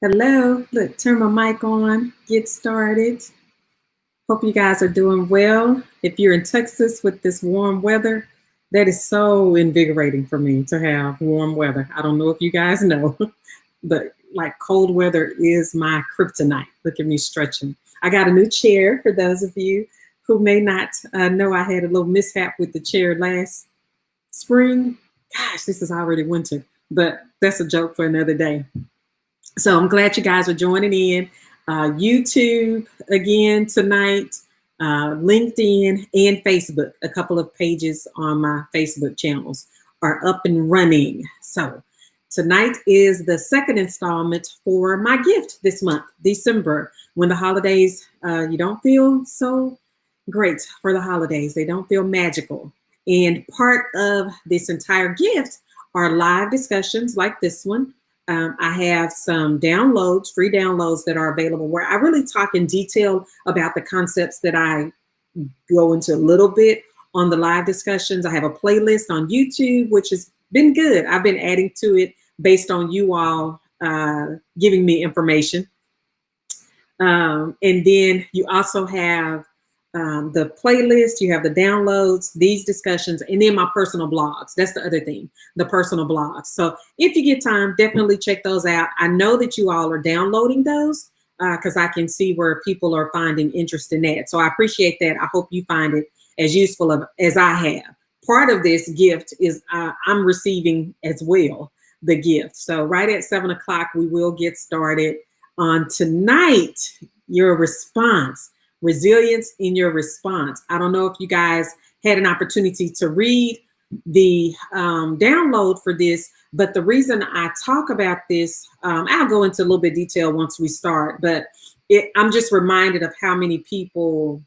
Hello, look, turn my mic on, get started. Hope you guys are doing well. If you're in Texas with this warm weather, that is so invigorating for me to have warm weather. I don't know if you guys know, but like cold weather is my kryptonite. Look at me stretching. I got a new chair for those of you who may not know. I had a little mishap with the chair last spring. Gosh, this is already winter, but that's a joke for another day. So I'm glad you guys are joining in. YouTube again tonight, LinkedIn and Facebook. A couple of pages on my Facebook channels are up and running. So tonight is the second installment for my gift this month, December, when the holidays, you don't feel so great for the holidays. They don't feel magical. And part of this entire gift are live discussions like this one. I have some downloads, free downloads that are available where I really talk in detail about the concepts that I go into a little bit on the live discussions. I have a playlist on YouTube, which has been good. I've been adding to it based on you all giving me information. And then you also have the playlist, you have the downloads, these discussions, and then my personal blogs. That's the other thing, the personal blogs. So if you get time, definitely check those out. I know that you all are downloading those because I can see where people are finding interest in that. So I appreciate that. I hope you find it as useful as I have. Part of this gift is I'm receiving as well the gift. So right at 7 o'clock, we will get started on tonight, your response. Resilience in your response. I don't know if you guys had an opportunity to read the download for this, but the reason I talk about this, I'll go into a little bit of detail once we start, but I'm just reminded of how many people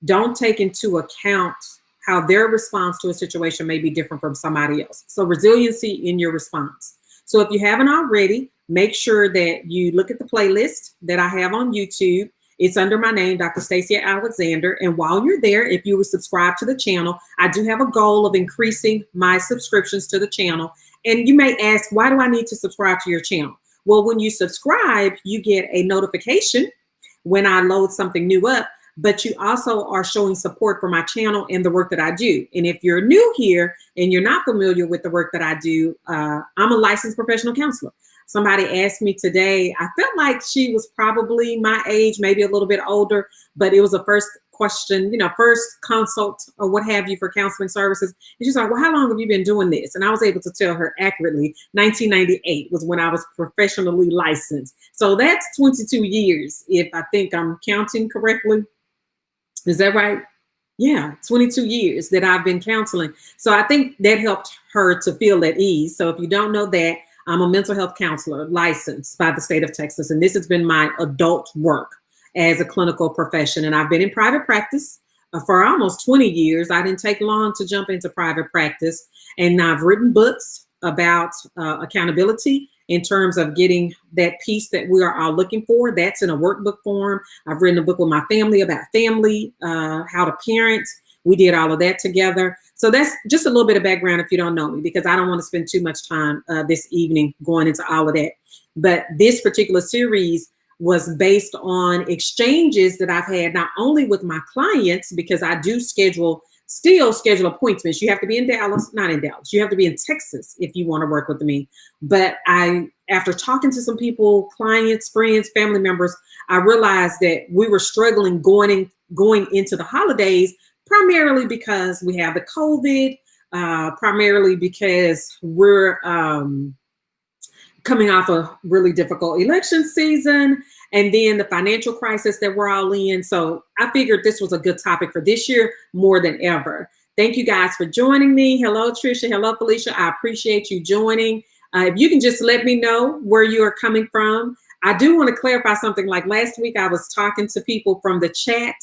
don't take into account how their response to a situation may be different from somebody else. So resiliency in your response. So if you haven't already, make sure that you look at the playlist that I have on YouTube. It's under my name, Dr. Stacia Alexander. And while you're there, if you would subscribe to the channel, I do have a goal of increasing my subscriptions to the channel. And you may ask, why do I need to subscribe to your channel? Well, when you subscribe, you get a notification when I load something new up, but you also are showing support for my channel and the work that I do. And if you're new here and you're not familiar with the work that I do, I'm a licensed professional counselor. Somebody asked me today, I felt like she was probably my age, maybe a little bit older, but it was a first question, first consult or what have you for counseling services. And she's like, well, how long have you been doing this? And I was able to tell her accurately, 1998 was when I was professionally licensed. So that's 22 years, if I think I'm counting correctly. Is that right? Yeah, 22 years that I've been counseling. So I think that helped her to feel at ease. So if you don't know that, I'm a mental health counselor licensed by the state of Texas, and this has been my adult work as a clinical profession. And I've been in private practice for almost 20 years. I didn't take long to jump into private practice, and I've written books about accountability in terms of getting that piece that we are all looking for. That's in a workbook form. I've written a book with my family about family, how to parent. We did all of that together. So that's just a little bit of background if you don't know me, because I don't want to spend too much time this evening going into all of that. But this particular series was based on exchanges that I've had not only with my clients, because I do still schedule appointments. You have to be in Dallas, not in Dallas. You have to be in Texas if you want to work with me. But after talking to some people, clients, friends, family members, I realized that we were struggling going into the holidays, primarily because we have the COVID, primarily because we're coming off a really difficult election season, and then the financial crisis that we're all in. So I figured this was a good topic for this year more than ever. Thank you guys for joining me. Hello, Trisha. Hello, Felicia. I appreciate you joining. If you can just let me know where you are coming from. I do want to clarify something. Like last week, I was talking to people from the chat,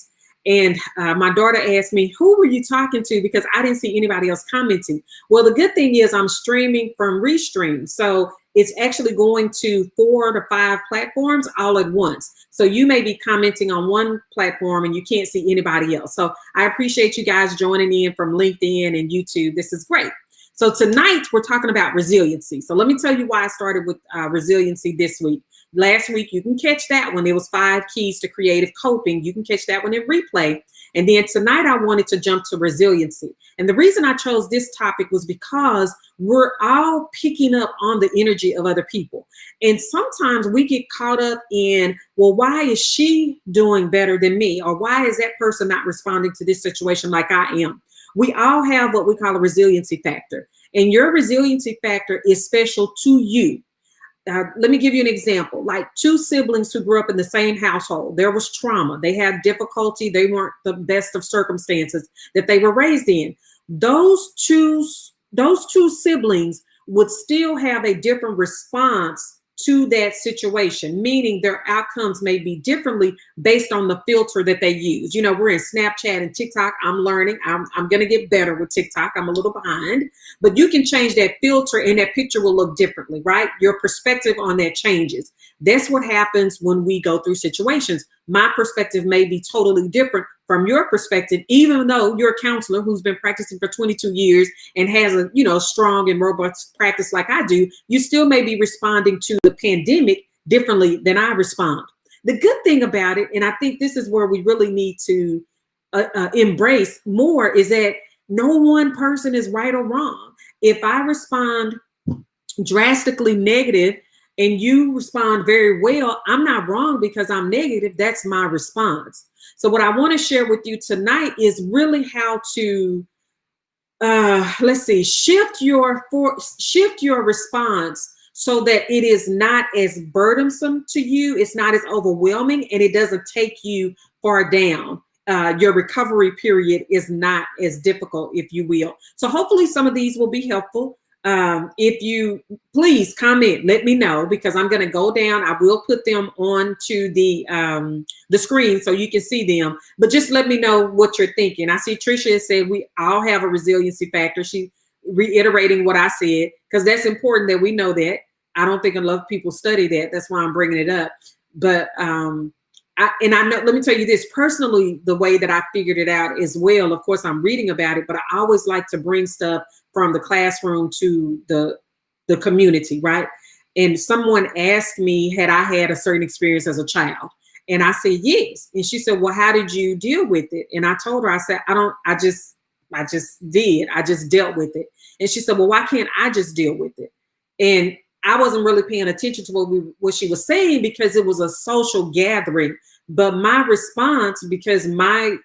and my daughter asked me, who were you talking to? Because I didn't see anybody else commenting. Well, the good thing is I'm streaming from Restream. So it's actually going to 4 to 5 platforms all at once. So you may be commenting on one platform and you can't see anybody else. So I appreciate you guys joining in from LinkedIn and YouTube. This is great. So tonight we're talking about resiliency. So let me tell you why I started with resiliency this week. Last week, you can catch that one. There was 5 keys to creative coping. You can catch that one in replay. And then tonight I wanted to jump to resiliency. And the reason I chose this topic was because we're all picking up on the energy of other people. And sometimes we get caught up in, well, why is she doing better than me? Or why is that person not responding to this situation like I am? We all have what we call a resiliency factor. And your resiliency factor is special to you. Let me give you an example. Like 2 siblings who grew up in the same household. There was trauma. They had difficulty. They weren't the best of circumstances that they were raised in. Those two siblings would still have a different response to that situation, meaning their outcomes may be differently based on the filter that they use. You know, we're in Snapchat and TikTok. I'm learning. I'm going to get better with TikTok. I'm a little behind, but you can change that filter and that picture will look differently, right? Your perspective on that changes. That's what happens when we go through situations. My perspective may be totally different from your perspective, even though you're a counselor who's been practicing for 22 years and has a, strong and robust practice like I do. You still may be responding to the pandemic differently than I respond. The good thing about it, and I think this is where we really need to embrace more, is that no one person is right or wrong. If I respond drastically negative and you respond very well, I'm not wrong because I'm negative. That's my response. So what I want to share with you tonight is really how to, shift your response so that it is not as burdensome to you. It's not as overwhelming and it doesn't take you far down. Your recovery period is not as difficult, if you will. So hopefully some of these will be helpful. If you please comment, let me know, because I'm going to go down. I will put them onto the screen so you can see them, but just let me know what you're thinking. I see Tricia has said we all have a resiliency factor. She reiterating what I said, because that's important that we know that. I don't think enough people study that. That's why I'm bringing it up. But I know, let me tell you this personally, the way that I figured it out as well. Of course, I'm reading about it, but I always like to bring stuff from the classroom to the community, right? And someone asked me, had I had a certain experience as a child? And I said, yes. And she said, well, how did you deal with it? And I told her, I said, I just dealt with it. And she said, well, why can't I just deal with it? And I wasn't really paying attention to what she was saying because it was a social gathering. But my response, because my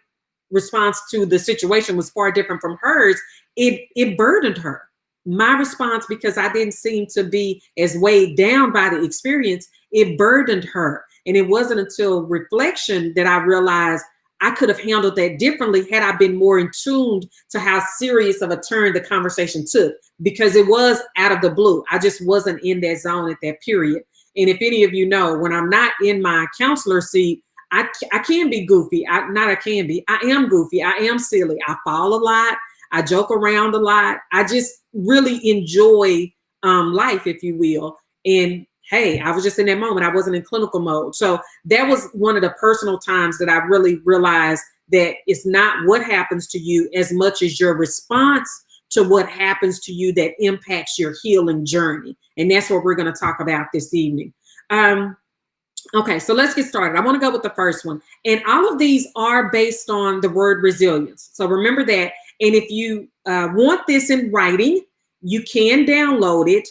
response to the situation was far different from hers, it burdened her. My response, because I didn't seem to be as weighed down by the experience, it burdened her. And it wasn't until reflection that I realized I could have handled that differently had I been more in tune to how serious of a turn the conversation took, because it was out of the blue. I just wasn't in that zone at that period. And if any of you know, when I'm not in my counselor seat, I can be goofy. I am goofy. I am silly. I fall a lot. I joke around a lot. I just really enjoy life, if you will. And hey, I was just in that moment. I wasn't in clinical mode. So that was one of the personal times that I really realized that it's not what happens to you as much as your response to what happens to you that impacts your healing journey. And that's what we're going to talk about this evening. Okay, so let's get started. I want to go with the first one. And all of these are based on the word resilience. So remember that. And if you want this in writing, you can download it.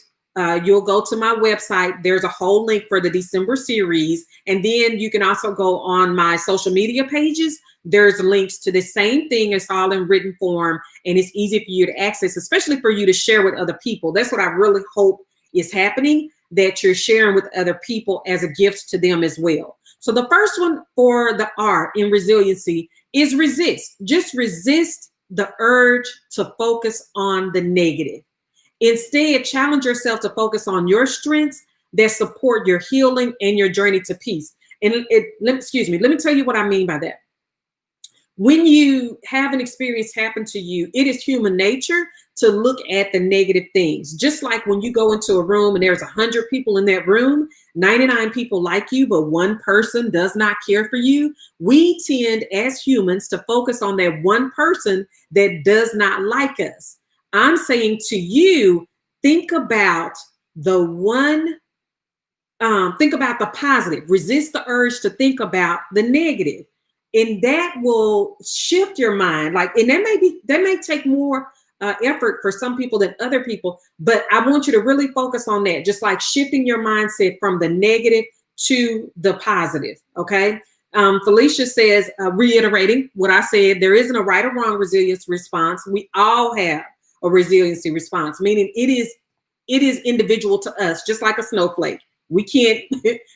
You'll go to my website. There's a whole link for the December series. And then you can also go on my social media pages. There's links to the same thing. It's all in written form. And it's easy for you to access, especially for you to share with other people. That's what I really hope is happening, that you're sharing with other people as a gift to them as well. So the first one for the R in resiliency is resist. Just resist the urge to focus on the negative. Instead, challenge yourself to focus on your strengths that support your healing and your journey to peace. And let me tell you what I mean by that. When you have an experience happen to you, it is human nature to look at the negative things. Just like when you go into a room and there's 100 people in that room, 99 people like you, but one person does not care for you. We tend as humans to focus on that one person that does not like us. I'm saying to you, think about the one, think about the positive. Resist the urge to think about the negative. And that will shift your mind. Like, and that may take more effort for some people than other people, but I want you to really focus on that, just like shifting your mindset from the negative to the positive. Okay. Felicia says, reiterating what I said, there isn't a right or wrong resilience response. We all have a resiliency response, meaning it is individual to us, just like a snowflake. We can't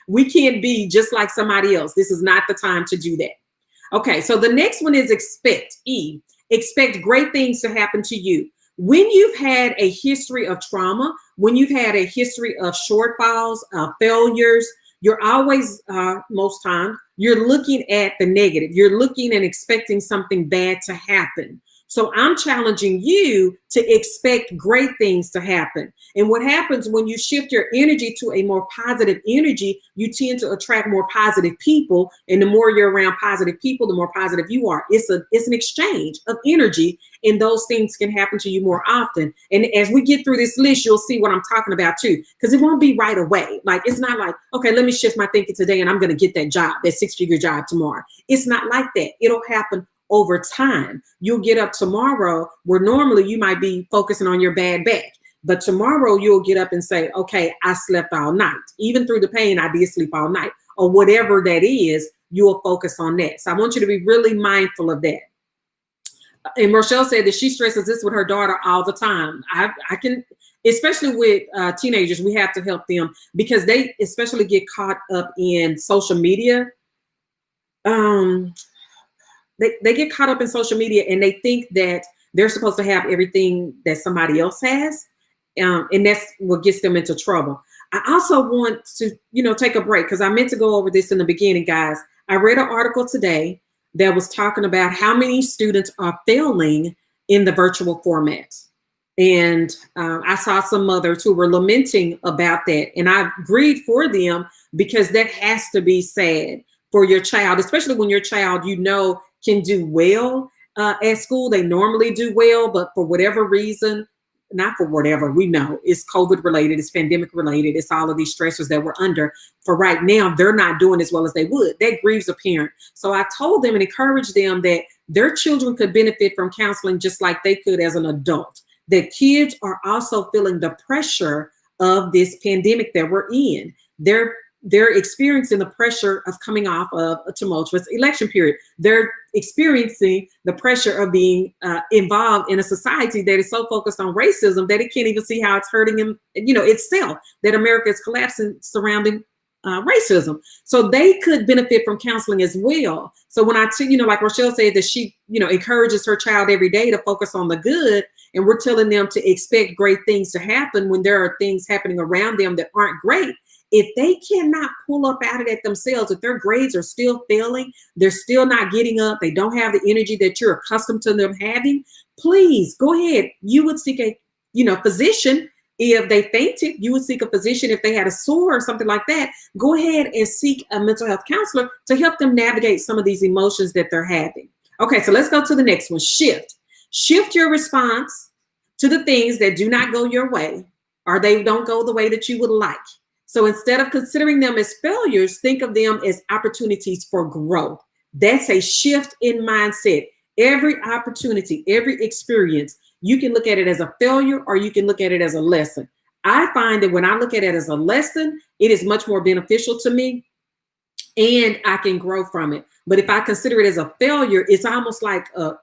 we can't be just like somebody else. This is not the time to do that. Okay, so the next one is expect. E, expect great things to happen to you. When you've had a history of trauma, when you've had a history of shortfalls, failures, you're always, most times, you're looking at the negative. You're looking and expecting something bad to happen. So I'm challenging you to expect great things to happen. And what happens when you shift your energy to a more positive energy, you tend to attract more positive people. And the more you're around positive people, the more positive you are. It's an exchange of energy, and those things can happen to you more often. And as we get through this list, you'll see what I'm talking about too, because it won't be right away. Like, it's not like, okay, let me shift my thinking today and I'm going to get that job, that 6-figure job tomorrow. It's not like that. It'll happen over time. You'll get up tomorrow where normally you might be focusing on your bad back, but tomorrow you'll get up and say, okay, I slept all night. Even through the pain, I did sleep all night, or whatever that is, you'll focus on that. So I want you to be really mindful of that. And Rochelle said that she stresses this with her daughter all the time. I can, especially with teenagers, we have to help them because they especially get caught up in social media. They get caught up in social media and they think that they're supposed to have everything that somebody else has. And that's what gets them into trouble. I also want to, take a break because I meant to go over this in the beginning, guys. I read an article today that was talking about how many students are failing in the virtual format. And I saw some mothers who were lamenting about that. And I agreed for them because that has to be sad for your child, especially when your child, can do well at school. They normally do well, but for whatever reason, not for whatever, we know it's COVID related, it's pandemic related, it's all of these stressors that we're under. For right now, they're not doing as well as they would. That grieves a parent. So I told them and encouraged them that their children could benefit from counseling just like they could as an adult. That kids are also feeling the pressure of this pandemic that we're in. They're experiencing the pressure of coming off of a tumultuous election period. They're experiencing the pressure of being involved in a society that is so focused on racism that it can't even see how it's hurting them, itself, that America is collapsing surrounding racism. So they could benefit from counseling as well. So when like Rochelle said that she, encourages her child every day to focus on the good, and we're telling them to expect great things to happen when there are things happening around them that aren't great. If they cannot pull up out of that themselves, if their grades are still failing, they're still not getting up, they don't have the energy that you're accustomed to them having, please go ahead. You would seek a, physician. If they fainted, you would seek a physician. If they had a sore or something like that, go ahead and seek a mental health counselor to help them navigate some of these emotions that they're having. Okay, so let's go to the next one. Shift. Shift your response to the things that do not go your way, or they don't go the way that you would like. So instead of considering them as failures, think of them as opportunities for growth. That's a shift in mindset. Every opportunity, every experience, you can look at it as a failure or you can look at it as a lesson. I find that when I look at it as a lesson, it is much more beneficial to me and I can grow from it. But if I consider it as a failure, it's almost like a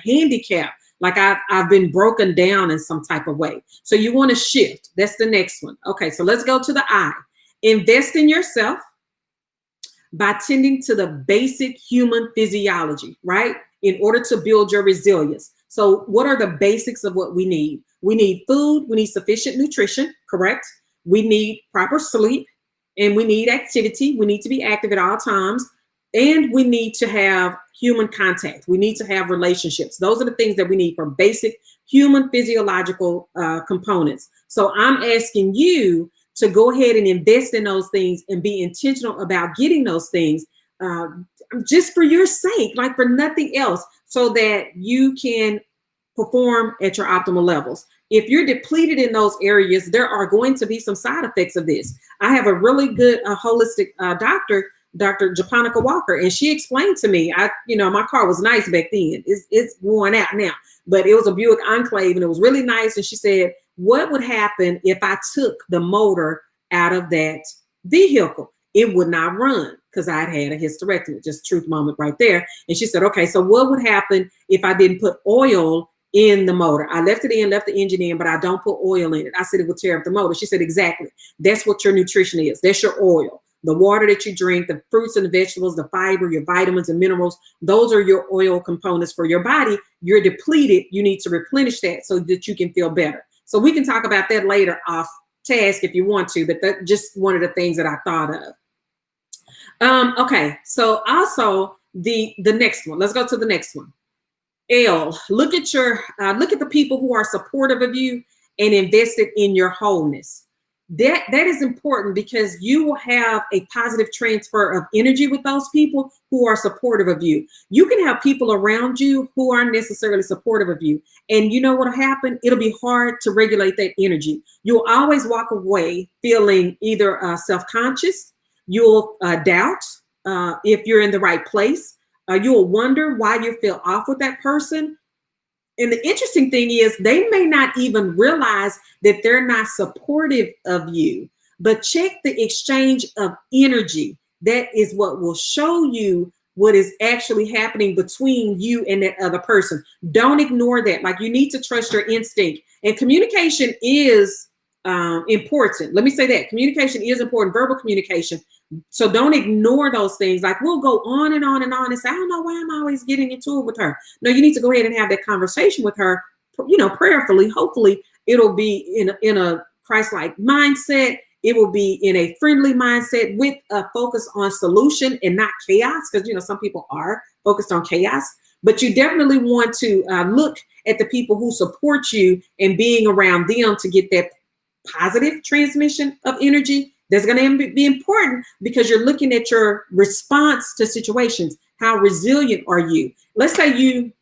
handicap. Like I've been broken down in some type of way. So you want to shift. That's the next one. Okay, so let's go to the I. Invest in yourself by tending to the basic human physiology, right? In order to build your resilience. So what are the basics of what we need? We need food. We need sufficient nutrition, correct? We need proper sleep and we need activity. We need to be active at all times. And we need to have human contact. We need to have relationships. Those are the things that we need for basic human physiological components. So I'm asking you to go ahead and invest in those things and be intentional about getting those things just for your sake, like for nothing else, so that you can perform at your optimal levels. If you're depleted in those areas, there are going to be some side effects of this. I have a really good holistic doctor, Dr. Japonica Walker, and she explained to me, my car was nice back then. It's worn out now, but it was a Buick Enclave and it was really nice. And she said, what would happen if I took the motor out of that vehicle? It would not run because I'd had a hysterectomy, just truth moment right there. And she said, okay, so what would happen if I didn't put oil in the motor? I left it in, left the engine in, but I don't put oil in it. I said it would tear up the motor. She said, exactly. That's what your nutrition is. That's your oil. The water that you drink, the fruits and the vegetables, the fiber, your vitamins and minerals, those are your oil components for your body. You're depleted. You need to replenish that so that you can feel better. So we can talk about that later off task if you want to, but that's just one of the things that I thought of. Okay, so also the next one. Let's go to the next one. L, look at the people who are supportive of you and invested in your wholeness. That is important because you will have a positive transfer of energy with those people who are supportive of you. You can have people around you who aren't necessarily supportive of you. And you know what'll happen? It'll be hard to regulate that energy. You'll always walk away feeling either self-conscious. You'll doubt if you're in the right place. You'll wonder why you feel off with that person. And the interesting thing is they may not even realize that they're not supportive of you, but check the exchange of energy. That is what will show you what is actually happening between you and that other person. Don't ignore that. Like, you need to trust your instinct. And communication is important. Let me say that communication is important, verbal communication. So don't ignore those things. Like, we'll go on and on and on and say, I don't know why I'm always getting into it with her. No, you need to go ahead and have that conversation with her, prayerfully. Hopefully it'll be in a Christ-like mindset. It will be in a friendly mindset with a focus on solution and not chaos. Because, some people are focused on chaos, but you definitely want to look at the people who support you and being around them to get that positive transmission of energy. That's going to be important because you're looking at your response to situations. How resilient are you? Let's say you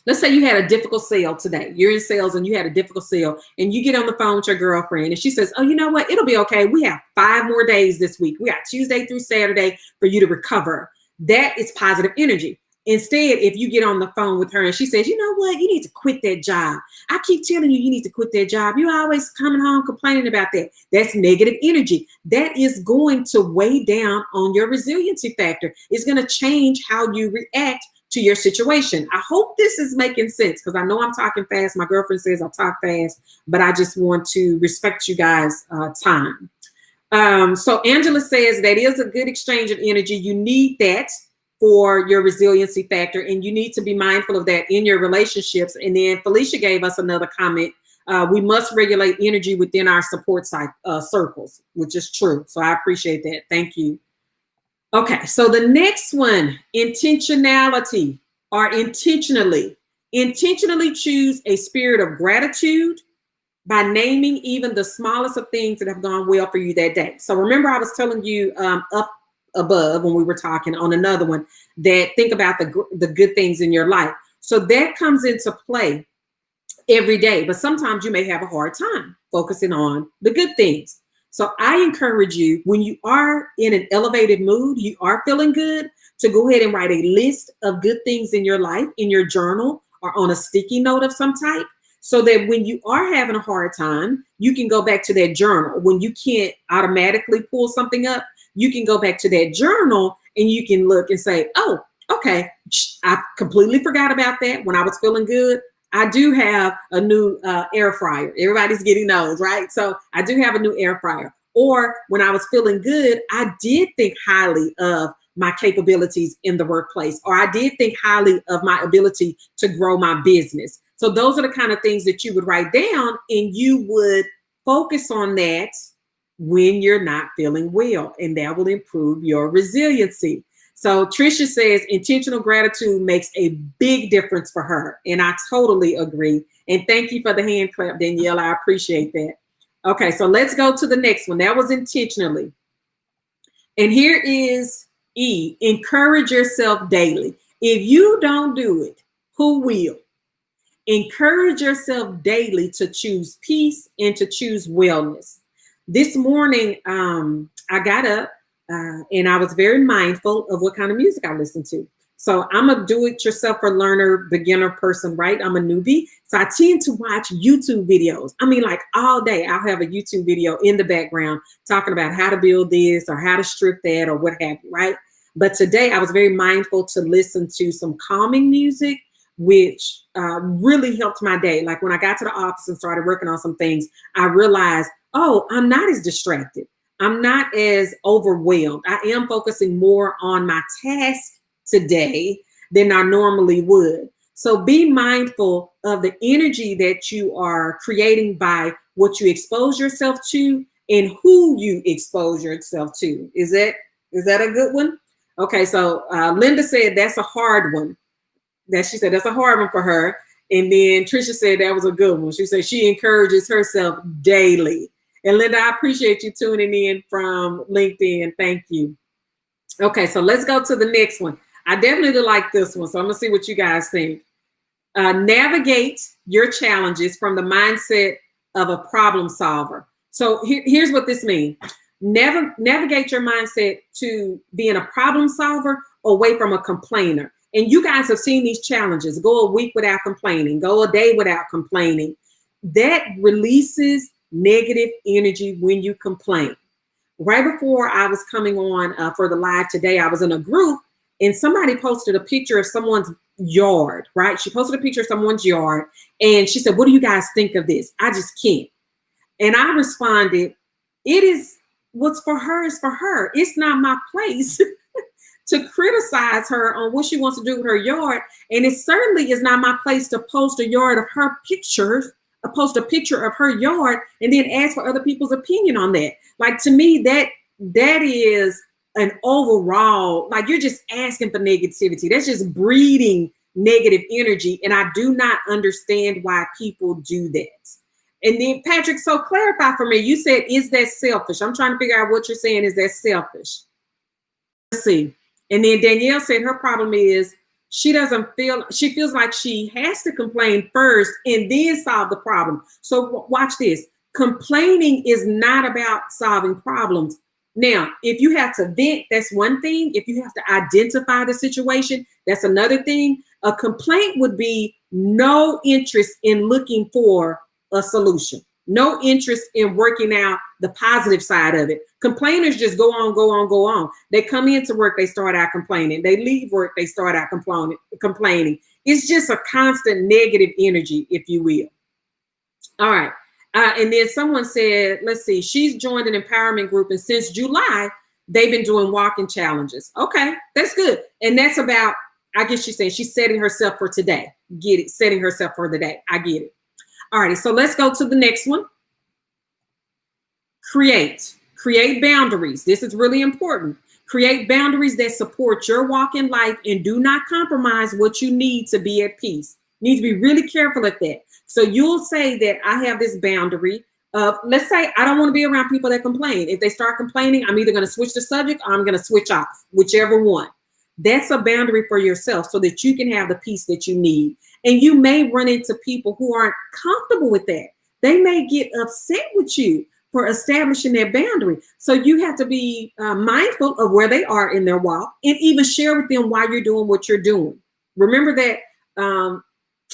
had a difficult sale today. You're in sales and you had a difficult sale and you get on the phone with your girlfriend and she says, oh, you know what? It'll be okay. We have 5 more days this week. We got Tuesday through Saturday for you to recover. That is positive energy. Instead, if you get on the phone with her and she says, you know what, you need to quit that job. I keep telling you, you need to quit that job. You're always coming home complaining about that. That's negative energy. That is going to weigh down on your resiliency factor. It's going to change how you react to your situation. I hope this is making sense because I know I'm talking fast. My girlfriend says I talk fast, but I just want to respect you guys' time. So Angela says that is a good exchange of energy. You need that for your resiliency factor, and you need to be mindful of that in your relationships. And then Felicia gave us another comment. We must regulate energy within our support circles, which is true. So I appreciate that. Thank you. Okay, so the next one, intentionality or intentionally. Intentionally choose a spirit of gratitude by naming even the smallest of things that have gone well for you that day. So remember, I was telling you up above when we were talking on another one that think about the good things in your life. So that comes into play every day, but sometimes you may have a hard time focusing on the good things. So I encourage you, when you are in an elevated mood, you are feeling good, to go ahead and write a list of good things in your life, in your journal or on a sticky note of some type, so that when you are having a hard time, you can go back to that journal. When you can't automatically pull something up, you can go back to that journal and you can look and say, oh, okay, I completely forgot about that. When I was feeling good, I do have a new air fryer. Everybody's getting those, right? So I do have a new air fryer. Or when I was feeling good, I did think highly of my capabilities in the workplace, or I did think highly of my ability to grow my business. So those are the kind of things that you would write down, and you would focus on that when you're not feeling well, and that will improve your resiliency. So Trisha says intentional gratitude makes a big difference for her. And I totally agree. And thank you for the hand clap, Danielle. I appreciate that. Okay, so let's go to the next one. That was intentionally. And here is E, encourage yourself daily. If you don't do it, who will? Encourage yourself daily to choose peace and to choose wellness. This morning, I got up and I was very mindful of what kind of music I listened to. So I'm a do-it-yourselfer learner, beginner person, right? I'm a newbie. So I tend to watch YouTube videos. I mean, like all day, I'll have a YouTube video in the background talking about how to build this or how to strip that or what have you, right? But today I was very mindful to listen to some calming music, which really helped my day. Like when I got to the office and started working on some things, I realized, oh, I'm not as distracted. I'm not as overwhelmed. I am focusing more on my task today than I normally would. So be mindful of the energy that you are creating by what you expose yourself to and who you expose yourself to. Is that a good one? Okay, so Linda said that's a hard one. She said that's a hard one for her. And then Trisha said that was a good one. She said she encourages herself daily. And Linda, I appreciate you tuning in from LinkedIn. Thank you. Okay, so let's go to the next one. I definitely like this one, so I'm gonna see what you guys think. Navigate your challenges from the mindset of a problem solver. So here's what this means. Navigate your mindset to being a problem solver away from a complainer. And you guys have seen these challenges. Go a week without complaining. Go a day without complaining. That releases negative energy when you complain. Right before I was coming on for the live today, I was in a group and somebody posted a picture of someone's yard, right? She posted a picture of someone's yard and she said, what do you guys think of this? I just can't. And I responded, it is what's for her is for her. It's not my place to criticize her on what she wants to do with her yard. And it certainly is not my place to post a yard of her pictures, post a picture of her yard and then ask for other people's opinion on that. Like to me, that is an overall, like you're just asking for negativity. That's just breeding negative energy. And I do not understand why people do that. And then Patrick, so clarify for me, you said, is that selfish? I'm trying to figure out what you're saying. Is that selfish? Let's see. And then Danielle said her problem is she feels like she has to complain first and then solve the problem. So watch this. Complaining is not about solving problems. Now, if you have to vent, that's one thing. If you have to identify the situation, that's another thing. A complaint would be no interest in looking for a solution, no interest in working out the positive side of it. Complainers just go on, go on, go on. They come into work, they start out complaining. They leave work, they start out complaining. It's just a constant negative energy, if you will. All right. And then someone said, let's see, she's joined an empowerment group. And since July, they've been doing walking challenges. Okay, that's good. And that's about, I guess she's saying she's setting herself for today. Get it? Setting herself for the day. I get it. All righty, so let's go to the next one. Create boundaries. This is really important. Create boundaries that support your walk in life and do not compromise what you need to be at peace. You need to be really careful at that. So you'll say that I have this boundary of, let's say I don't want to be around people that complain. If they start complaining, I'm either going to switch the subject or I'm going to switch off, whichever one. That's a boundary for yourself so that you can have the peace that you need. And you may run into people who aren't comfortable with that. They may get upset with you for establishing that boundary. So you have to be mindful of where they are in their walk and even share with them why you're doing what you're doing. Remember that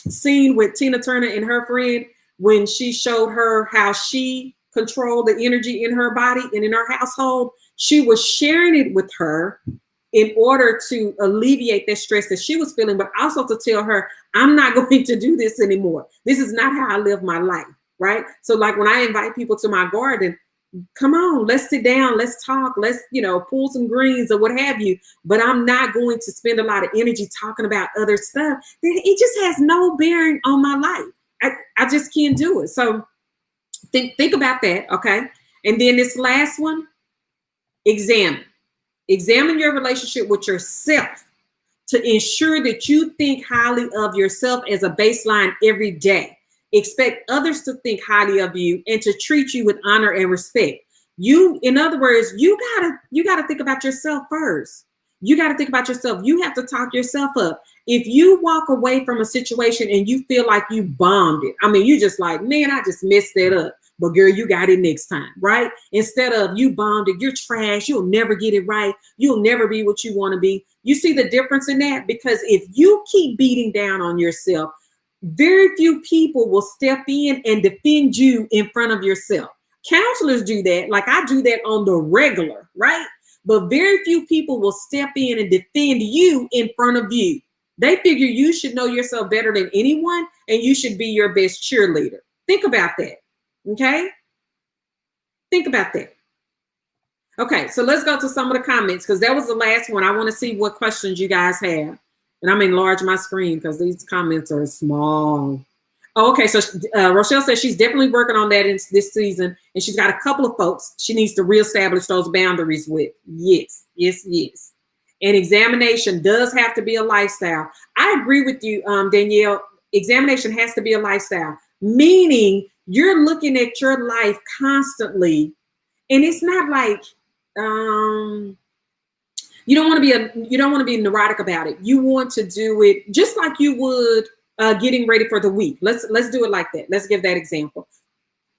scene with Tina Turner and her friend when she showed her how she controlled the energy in her body and in her household? She was sharing it with her in order to alleviate that stress that she was feeling, but also to tell her, I'm not going to do this anymore. This is not how I live my life, right? So like when I invite people to my garden, come on, let's sit down, let's talk, let's, pull some greens or what have you. But I'm not going to spend a lot of energy talking about other stuff. It just has no bearing on my life. I just can't do it. So think about that, okay? And then this last one, Examine your relationship with yourself to ensure that you think highly of yourself as a baseline every day. Expect others to think highly of you and to treat you with honor and respect. In other words, you gotta think about yourself first. You got to think about yourself. You have to talk yourself up. If you walk away from a situation and you feel like you bombed it, I mean, you just like, man, I just messed that up. But girl, you got it next time, right? Instead of you bombed it, you're trash, you'll never get it right, you'll never be what you want to be. You see the difference in that? Because if you keep beating down on yourself, very few people will step in and defend you in front of yourself. Counselors do that, like I do that on the regular, right? But very few people will step in and defend you in front of you. They figure you should know yourself better than anyone and you should be your best cheerleader. Think about that. Okay? Think about that. Okay, so let's go to some of the comments because that was the last one. I want to see what questions you guys have. And I'm enlarge my screen because these comments are small. Oh, okay, so Rochelle says she's definitely working on that in this season, and she's got a couple of folks she needs to reestablish those boundaries with. Yes, yes, yes. And examination does have to be a lifestyle. I agree with you, Danielle. Examination has to be a lifestyle, meaning you're looking at your life constantly, and it's not like you don't want to be neurotic about it. You want to do it just like you would getting ready for the week. Let's do it like that. Let's give that example.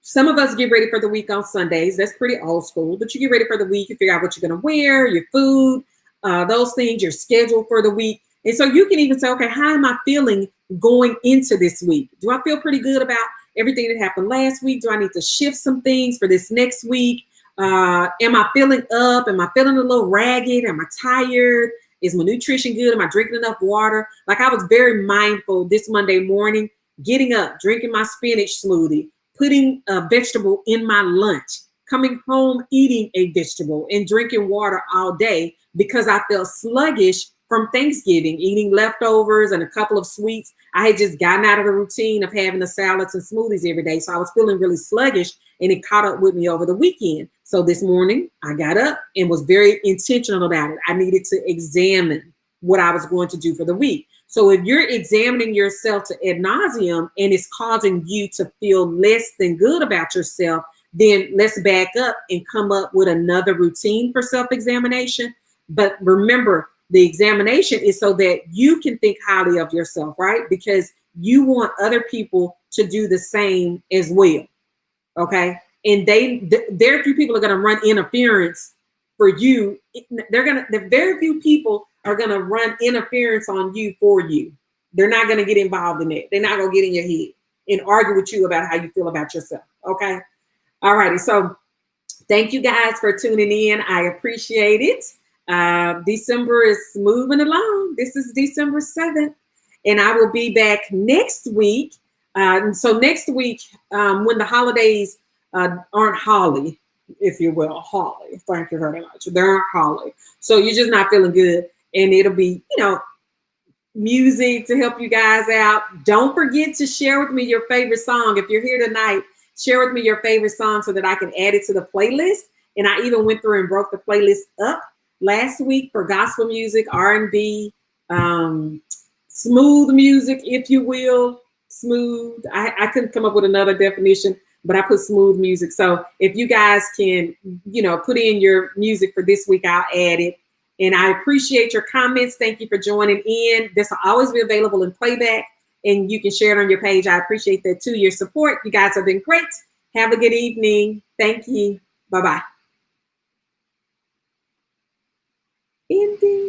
Some of us get ready for the week on Sundays. That's pretty old school, but you get ready for the week. You figure out what you're going to wear, your food, those things, your schedule for the week. And so you can even say, okay, how am I feeling going into this week? Do I feel pretty good about everything that happened last week? Do I need to shift some things for this next week? Am I feeling up? Am I feeling a little ragged? Am I tired? Is my nutrition good? Am I drinking enough water? Like I was very mindful this Monday morning, getting up, drinking my spinach smoothie, putting a vegetable in my lunch, coming home, eating a vegetable and drinking water all day because I felt sluggish from Thanksgiving, eating leftovers and a couple of sweets. I had just gotten out of the routine of having the salads and smoothies every day. So I was feeling really sluggish and it caught up with me over the weekend. So this morning I got up and was very intentional about it. I needed to examine what I was going to do for the week. So if you're examining yourself to ad nauseum and it's causing you to feel less than good about yourself, then let's back up and come up with another routine for self-examination. But remember, the examination is so that you can think highly of yourself, right? Because you want other people to do the same as well. Okay. And very few people are going to run interference for you. Very few people are going to run interference on you for you. They're not going to get involved in it. They're not going to get in your head and argue with you about how you feel about yourself. Okay. All righty. So thank you guys for tuning in. I appreciate it. December is moving along. This is December 7th, and I will be back next week. So next week, when the holidays aren't holly, if you will, holly. Thank you very much. They aren't holly. So you're just not feeling good, and it'll be, music to help you guys out. Don't forget to share with me your favorite song. If you're here tonight, share with me your favorite song so that I can add it to the playlist. And I even went through and broke the playlist up last week for gospel music, R&B, smooth music, if you will. Smooth. I couldn't come up with another definition, but I put smooth music. So if you guys can, put in your music for this week, I'll add it. And I appreciate your comments. Thank you for joining in. This will always be available in playback, and you can share it on your page. I appreciate that too, your support. You guys have been great. Have a good evening. Thank you. Bye-bye. Ending.